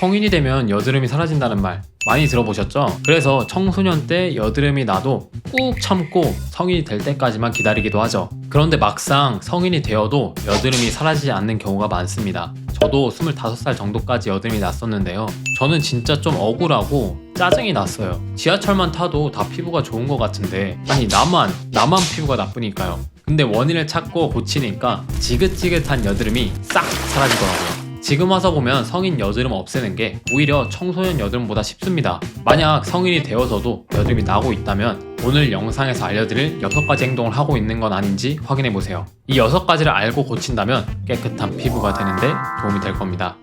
성인이 되면 여드름이 사라진다는 말 많이 들어보셨죠? 그래서 청소년 때 여드름이 나도 꾹 참고 성인이 될 때까지만 기다리기도 하죠. 그런데 막상 성인이 되어도 여드름이 사라지지 않는 경우가 많습니다. 저도 25살 정도까지 여드름이 났었는데요. 저는 진짜 좀 억울하고 짜증이 났어요. 지하철만 타도 다 피부가 좋은 것 같은데 아니 나만 피부가 나쁘니까요. 근데 원인을 찾고 고치니까 지긋지긋한 여드름이 싹 사라지더라고요. 지금 와서 보면 성인 여드름 없애는 게 오히려 청소년 여드름보다 쉽습니다. 만약 성인이 되어서도 여드름이 나고 있다면 오늘 영상에서 알려드릴 6가지 행동을 하고 있는 건 아닌지 확인해보세요. 이 6가지를 알고 고친다면 깨끗한 피부가 되는데 도움이 될 겁니다.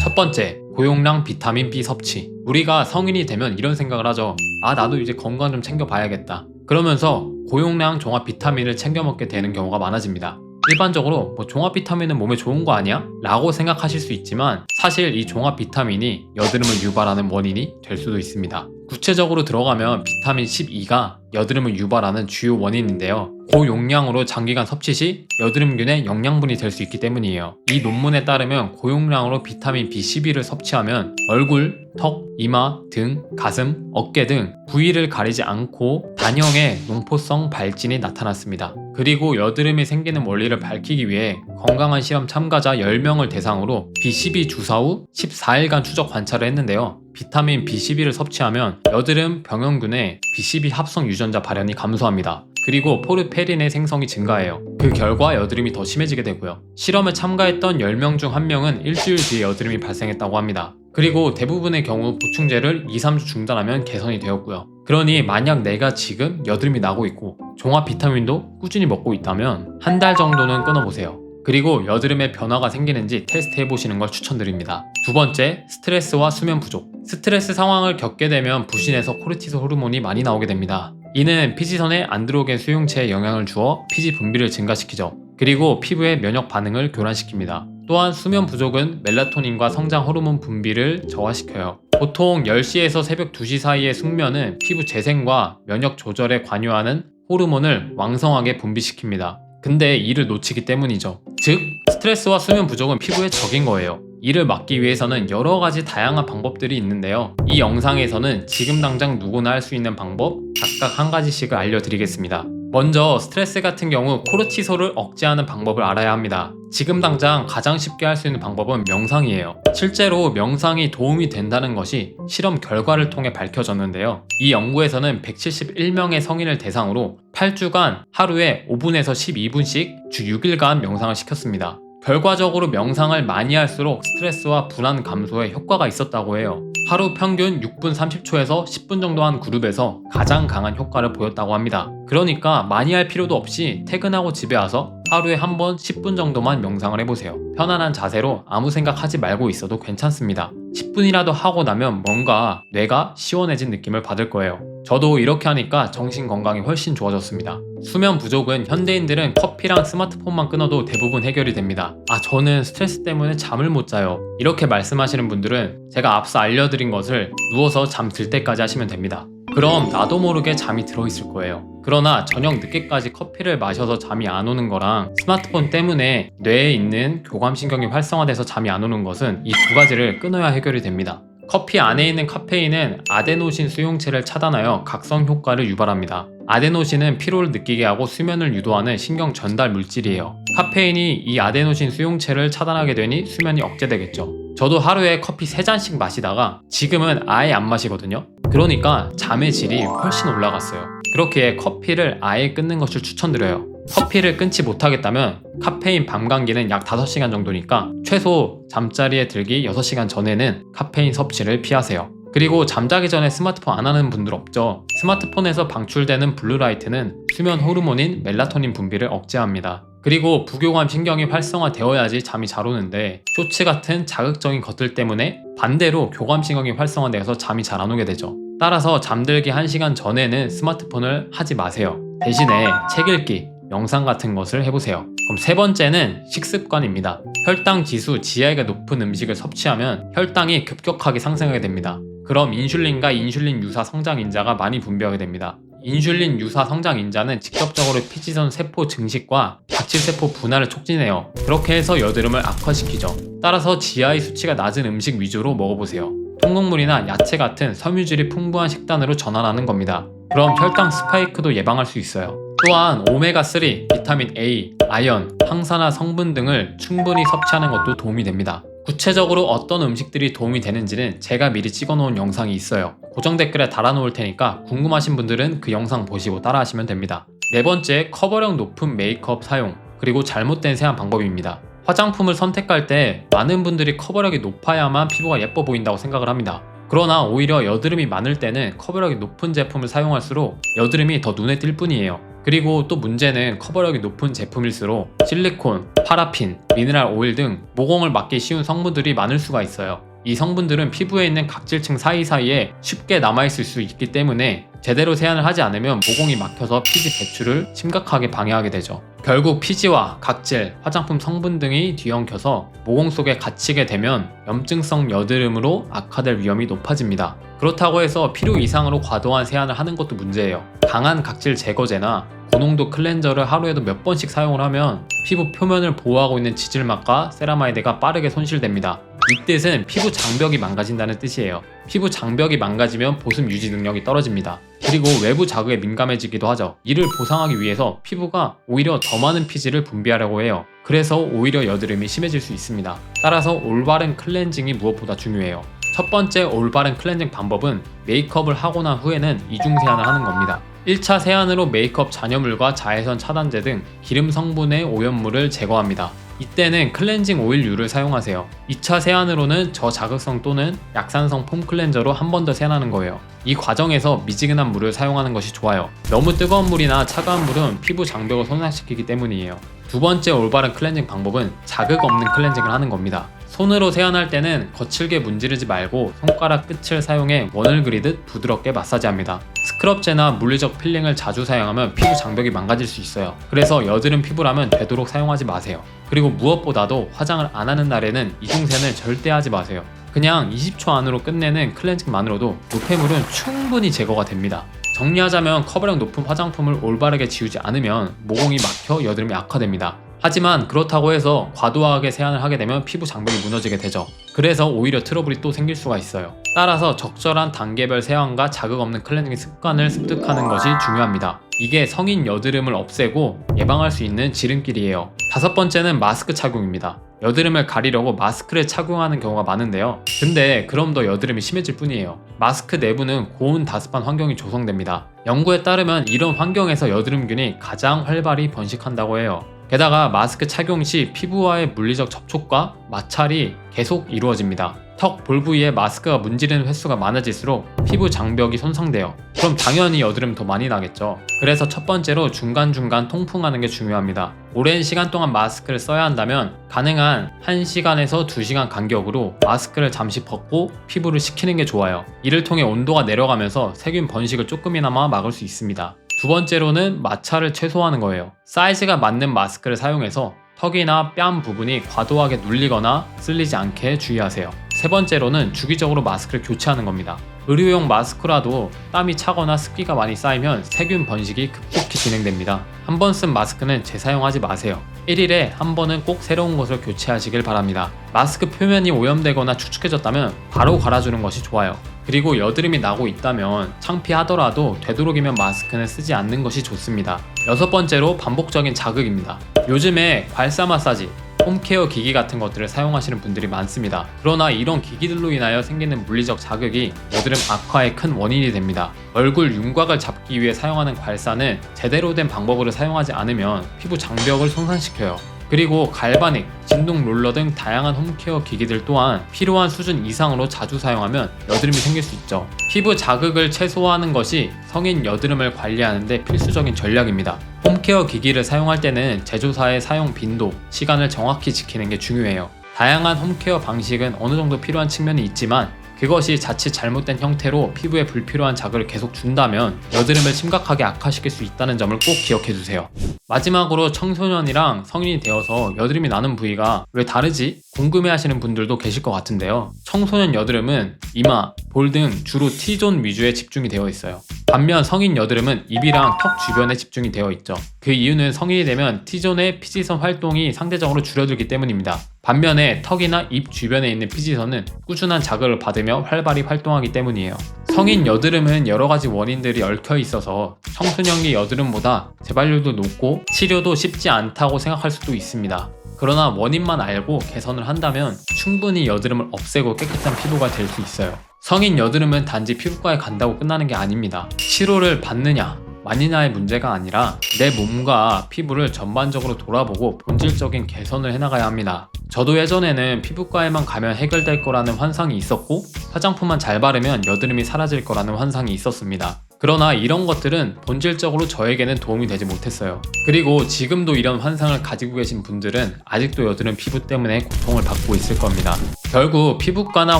첫 번째, 고용량 비타민 B 섭취. 우리가 성인이 되면 이런 생각을 하죠. 나도 이제 건강 좀 챙겨봐야겠다. 그러면서 고용량 종합 비타민을 챙겨 먹게 되는 경우가 많아집니다. 일반적으로 종합 비타민은 몸에 좋은 거 아니야? 라고 생각하실 수 있지만 사실 이 종합 비타민이 여드름을 유발하는 원인이 될 수도 있습니다. 구체적으로 들어가면 비타민 12가 여드름을 유발하는 주요 원인인데요. 고용량으로 장기간 섭취 시 여드름균의 영양분이 될 수 있기 때문이에요. 이 논문에 따르면 고용량으로 비타민 B12를 섭취하면 얼굴, 턱, 이마, 등, 가슴, 어깨 등 부위를 가리지 않고 단형의 농포성 발진이 나타났습니다. 그리고 여드름이 생기는 원리를 밝히기 위해 건강한 실험 참가자 10명을 대상으로 B12 주사 후 14일간 추적 관찰을 했는데요. 비타민 B12를 섭취하면 여드름 병형균의 B12 합성 유전자 발현이 감소합니다. 그리고 포르페린의 생성이 증가해요. 그 결과 여드름이 더 심해지게 되고요. 실험에 참가했던 10명 중 1명은 일주일 뒤에 여드름이 발생했다고 합니다. 그리고 대부분의 경우 보충제를 2-3주 중단하면 개선이 되었고요. 그러니 만약 내가 지금 여드름이 나고 있고 종합 비타민도 꾸준히 먹고 있다면 한 달 정도는 끊어보세요. 그리고 여드름에 변화가 생기는지 테스트 해보시는 걸 추천드립니다. 두 번째, 스트레스와 수면 부족. 스트레스 상황을 겪게 되면 부신에서 코르티솔 호르몬이 많이 나오게 됩니다. 이는 피지선의 안드로겐 수용체에 영향을 주어 피지 분비를 증가시키죠. 그리고 피부의 면역 반응을 교란시킵니다. 또한 수면 부족은 멜라토닌과 성장 호르몬 분비를 저하시켜요. 보통 10시에서 새벽 2시 사이의 숙면은 피부 재생과 면역 조절에 관여하는 호르몬을 왕성하게 분비시킵니다. 근데 이를 놓치기 때문이죠. 즉, 스트레스와 수면 부족은 피부의 적인 거예요. 이를 막기 위해서는 여러 가지 다양한 방법들이 있는데요. 이 영상에서는 지금 당장 누구나 할 수 있는 방법 각각 한 가지씩을 알려드리겠습니다. 먼저 스트레스 같은 경우 코르티솔을 억제하는 방법을 알아야 합니다. 지금 당장 가장 쉽게 할 수 있는 방법은 명상이에요. 실제로 명상이 도움이 된다는 것이 실험 결과를 통해 밝혀졌는데요. 이 연구에서는 171명의 성인을 대상으로 8주간 하루에 5분에서 12분씩 주 6일간 명상을 시켰습니다. 결과적으로 명상을 많이 할수록 스트레스와 불안 감소에 효과가 있었다고 해요. 하루 평균 6분 30초에서 10분 정도 한 그룹에서 가장 강한 효과를 보였다고 합니다. 그러니까 많이 할 필요도 없이 퇴근하고 집에 와서 하루에 한 번 10분 정도만 명상을 해보세요. 편안한 자세로 아무 생각하지 말고 있어도 괜찮습니다. 10분이라도 하고 나면 뭔가 뇌가 시원해진 느낌을 받을 거예요. 저도 이렇게 하니까 정신 건강이 훨씬 좋아졌습니다. 수면 부족은 현대인들은 커피랑 스마트폰만 끊어도 대부분 해결이 됩니다. 저는 스트레스 때문에 잠을 못 자요. 이렇게 말씀하시는 분들은 제가 앞서 알려드린 것을 누워서 잠 들 때까지 하시면 됩니다. 그럼 나도 모르게 잠이 들어있을 거예요. 그러나 저녁 늦게까지 커피를 마셔서 잠이 안 오는 거랑 스마트폰 때문에 뇌에 있는 교감신경이 활성화돼서 잠이 안 오는 것은 이 두 가지를 끊어야 해결이 됩니다. 커피 안에 있는 카페인은 아데노신 수용체를 차단하여 각성 효과를 유발합니다. 아데노신은 피로를 느끼게 하고 수면을 유도하는 신경 전달 물질이에요. 카페인이 이 아데노신 수용체를 차단하게 되니 수면이 억제되겠죠. 저도 하루에 커피 3잔씩 마시다가 지금은 아예 안 마시거든요. 그러니까 잠의 질이 훨씬 올라갔어요. 그렇기에 커피를 아예 끊는 것을 추천드려요. 커피를 끊지 못하겠다면 카페인 밤감기는 약 5시간 정도니까 최소 잠자리에 들기 6시간 전에는 카페인 섭취를 피하세요. 그리고 잠자기 전에 스마트폰 안 하는 분들 없죠? 스마트폰에서 방출되는 블루라이트는 수면 호르몬인 멜라토닌 분비를 억제합니다. 그리고 부교감 신경이 활성화되어야지 잠이 잘 오는데 쇼츠 같은 자극적인 것들 때문에 반대로 교감 신경이 활성화되어서 잠이 잘 안 오게 되죠. 따라서 잠들기 1시간 전에는 스마트폰을 하지 마세요. 대신에 책 읽기, 명상 같은 것을 해보세요. 그럼 세 번째는 식습관입니다. 혈당 지수 GI가 높은 음식을 섭취하면 혈당이 급격하게 상승하게 됩니다. 그럼 인슐린과 인슐린 유사 성장인자가 많이 분비하게 됩니다. 인슐린 유사 성장 인자는 직접적으로 피지선 세포 증식과 각질세포 분할을 촉진해요. 그렇게 해서 여드름을 악화시키죠. 따라서 GI 수치가 낮은 음식 위주로 먹어보세요. 통곡물이나 야채 같은 섬유질이 풍부한 식단으로 전환하는 겁니다. 그럼 혈당 스파이크도 예방할 수 있어요. 또한 오메가3, 비타민 A, 아연, 항산화 성분 등을 충분히 섭취하는 것도 도움이 됩니다. 구체적으로 어떤 음식들이 도움이 되는지는 제가 미리 찍어놓은 영상이 있어요. 고정 댓글에 달아놓을 테니까 궁금하신 분들은 그 영상 보시고 따라하시면 됩니다. 네 번째, 커버력 높은 메이크업 사용, 그리고 잘못된 세안 방법입니다. 화장품을 선택할 때 많은 분들이 커버력이 높아야만 피부가 예뻐 보인다고 생각을 합니다. 그러나 오히려 여드름이 많을 때는 커버력이 높은 제품을 사용할수록 여드름이 더 눈에 띌 뿐이에요. 그리고 또 문제는 커버력이 높은 제품일수록 실리콘, 파라핀, 미네랄 오일 등 모공을 막기 쉬운 성분들이 많을 수가 있어요. 이 성분들은 피부에 있는 각질층 사이사이에 쉽게 남아있을 수 있기 때문에 제대로 세안을 하지 않으면 모공이 막혀서 피지 배출을 심각하게 방해하게 되죠. 결국 피지와 각질, 화장품 성분 등이 뒤엉켜서 모공 속에 갇히게 되면 염증성 여드름으로 악화될 위험이 높아집니다. 그렇다고 해서 필요 이상으로 과도한 세안을 하는 것도 문제예요. 강한 각질 제거제나 고농도 클렌저를 하루에도 몇 번씩 사용을 하면 피부 표면을 보호하고 있는 지질막과 세라마이드가 빠르게 손실됩니다. 이 뜻은 피부 장벽이 망가진다는 뜻이에요. 피부 장벽이 망가지면 보습 유지 능력이 떨어집니다. 그리고 외부 자극에 민감해지기도 하죠. 이를 보상하기 위해서 피부가 오히려 더 많은 피지를 분비하려고 해요. 그래서 오히려 여드름이 심해질 수 있습니다. 따라서 올바른 클렌징이 무엇보다 중요해요. 첫 번째 올바른 클렌징 방법은 메이크업을 하고 난 후에는 이중 세안을 하는 겁니다. 1차 세안으로 메이크업 잔여물과 자외선 차단제 등 기름 성분의 오염물을 제거합니다. 이때는 클렌징 오일류를 사용하세요. 2차 세안으로는 저자극성 또는 약산성 폼 클렌저로 한 번 더 세안하는 거예요. 이 과정에서 미지근한 물을 사용하는 것이 좋아요. 너무 뜨거운 물이나 차가운 물은 피부 장벽을 손상시키기 때문이에요. 두 번째 올바른 클렌징 방법은 자극 없는 클렌징을 하는 겁니다. 손으로 세안할 때는 거칠게 문지르지 말고 손가락 끝을 사용해 원을 그리듯 부드럽게 마사지합니다. 스크럽제나 물리적 필링을 자주 사용하면 피부 장벽이 망가질 수 있어요. 그래서 여드름 피부라면 되도록 사용하지 마세요. 그리고 무엇보다도 화장을 안 하는 날에는 이중세안을 절대 하지 마세요. 그냥 20초 안으로 끝내는 클렌징만으로도 노폐물은 충분히 제거가 됩니다. 정리하자면 커버력 높은 화장품을 올바르게 지우지 않으면 모공이 막혀 여드름이 악화됩니다. 하지만 그렇다고 해서 과도하게 세안을 하게 되면 피부 장벽이 무너지게 되죠. 그래서 오히려 트러블이 또 생길 수가 있어요. 따라서 적절한 단계별 세안과 자극 없는 클렌징 습관을 습득하는 것이 중요합니다. 이게 성인 여드름을 없애고 예방할 수 있는 지름길이에요. 다섯 번째는 마스크 착용입니다. 여드름을 가리려고 마스크를 착용하는 경우가 많은데요. 근데 그럼 더 여드름이 심해질 뿐이에요. 마스크 내부는 고온 다습한 환경이 조성됩니다. 연구에 따르면 이런 환경에서 여드름균이 가장 활발히 번식한다고 해요. 게다가 마스크 착용 시 피부와의 물리적 접촉과 마찰이 계속 이루어집니다. 턱, 볼 부위에 마스크가 문지르는 횟수가 많아질수록 피부 장벽이 손상돼요. 그럼 당연히 여드름 더 많이 나겠죠. 그래서 첫 번째로 중간중간 통풍하는 게 중요합니다. 오랜 시간 동안 마스크를 써야 한다면 가능한 1시간에서 2시간 간격으로 마스크를 잠시 벗고 피부를 식히는 게 좋아요. 이를 통해 온도가 내려가면서 세균 번식을 조금이나마 막을 수 있습니다. 두 번째로는 마찰을 최소화하는 거예요. 사이즈가 맞는 마스크를 사용해서 턱이나 뺨 부분이 과도하게 눌리거나 쓸리지 않게 주의하세요. 세 번째로는 주기적으로 마스크를 교체하는 겁니다. 의료용 마스크라도 땀이 차거나 습기가 많이 쌓이면 세균 번식이 급속히 진행됩니다. 한 번 쓴 마스크는 재사용하지 마세요. 1일에 한 번은 꼭 새로운 것을 교체하시길 바랍니다. 마스크 표면이 오염되거나 축축해졌다면 바로 갈아주는 것이 좋아요. 그리고 여드름이 나고 있다면 창피하더라도 되도록이면 마스크는 쓰지 않는 것이 좋습니다. 여섯 번째로 반복적인 자극입니다. 요즘에 괄사 마사지, 홈케어 기기 같은 것들을 사용하시는 분들이 많습니다. 그러나 이런 기기들로 인하여 생기는 물리적 자극이 여드름 악화의 큰 원인이 됩니다. 얼굴 윤곽을 잡기 위해 사용하는 괄사는 제대로 된 방법으로 사용하지 않으면 피부 장벽을 손상시켜요. 그리고 갈바닉, 진동 롤러 등 다양한 홈케어 기기들 또한 필요한 수준 이상으로 자주 사용하면 여드름이 생길 수 있죠. 피부 자극을 최소화하는 것이 성인 여드름을 관리하는 데 필수적인 전략입니다. 홈케어 기기를 사용할 때는 제조사의 사용 빈도, 시간을 정확히 지키는 게 중요해요. 다양한 홈케어 방식은 어느 정도 필요한 측면이 있지만 그것이 자칫 잘못된 형태로 피부에 불필요한 자극을 계속 준다면 여드름을 심각하게 악화시킬 수 있다는 점을 꼭 기억해주세요. 마지막으로 청소년이랑 성인이 되어서 여드름이 나는 부위가 왜 다르지? 궁금해하시는 분들도 계실 것 같은데요. 청소년 여드름은 이마, 볼 등 주로 T존 위주에 집중이 되어 있어요. 반면 성인 여드름은 입이랑 턱 주변에 집중이 되어 있죠. 그 이유는 성인이 되면 T존의 피지선 활동이 상대적으로 줄어들기 때문입니다. 반면에 턱이나 입 주변에 있는 피지선은 꾸준한 자극을 받으며 활발히 활동하기 때문이에요. 성인 여드름은 여러가지 원인들이 얽혀 있어서 청소년기 여드름보다 재발률도 높고 치료도 쉽지 않다고 생각할 수도 있습니다. 그러나 원인만 알고 개선을 한다면 충분히 여드름을 없애고 깨끗한 피부가 될 수 있어요. 성인 여드름은 단지 피부과에 간다고 끝나는 게 아닙니다. 치료를 받느냐 마느냐의 문제가 아니라 내 몸과 피부를 전반적으로 돌아보고 본질적인 개선을 해나가야 합니다. 저도 예전에는 피부과에만 가면 해결될 거라는 환상이 있었고 화장품만 잘 바르면 여드름이 사라질 거라는 환상이 있었습니다. 그러나 이런 것들은 본질적으로 저에게는 도움이 되지 못했어요. 그리고 지금도 이런 환상을 가지고 계신 분들은 아직도 여드름 피부 때문에 고통을 받고 있을 겁니다. 결국 피부과나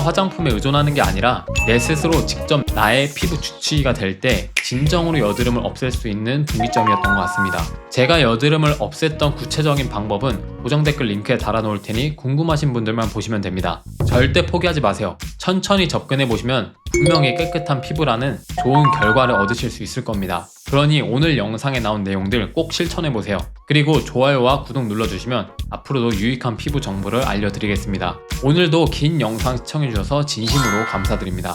화장품에 의존하는 게 아니라 내 스스로 직접 나의 피부 주치의가 될 때 진정으로 여드름을 없앨 수 있는 분기점이었던 것 같습니다. 제가 여드름을 없앴던 구체적인 방법은 고정 댓글 링크에 달아놓을 테니 궁금하신 분들만 보시면 됩니다. 절대 포기하지 마세요. 천천히 접근해 보시면 분명히 깨끗한 피부라는 좋은 결과를 얻으실 수 있을 겁니다. 그러니 오늘 영상에 나온 내용들 꼭 실천해 보세요. 그리고 좋아요와 구독 눌러주시면 앞으로도 유익한 피부 정보를 알려드리겠습니다. 오늘도 긴 영상 시청해주셔서 진심으로 감사드립니다.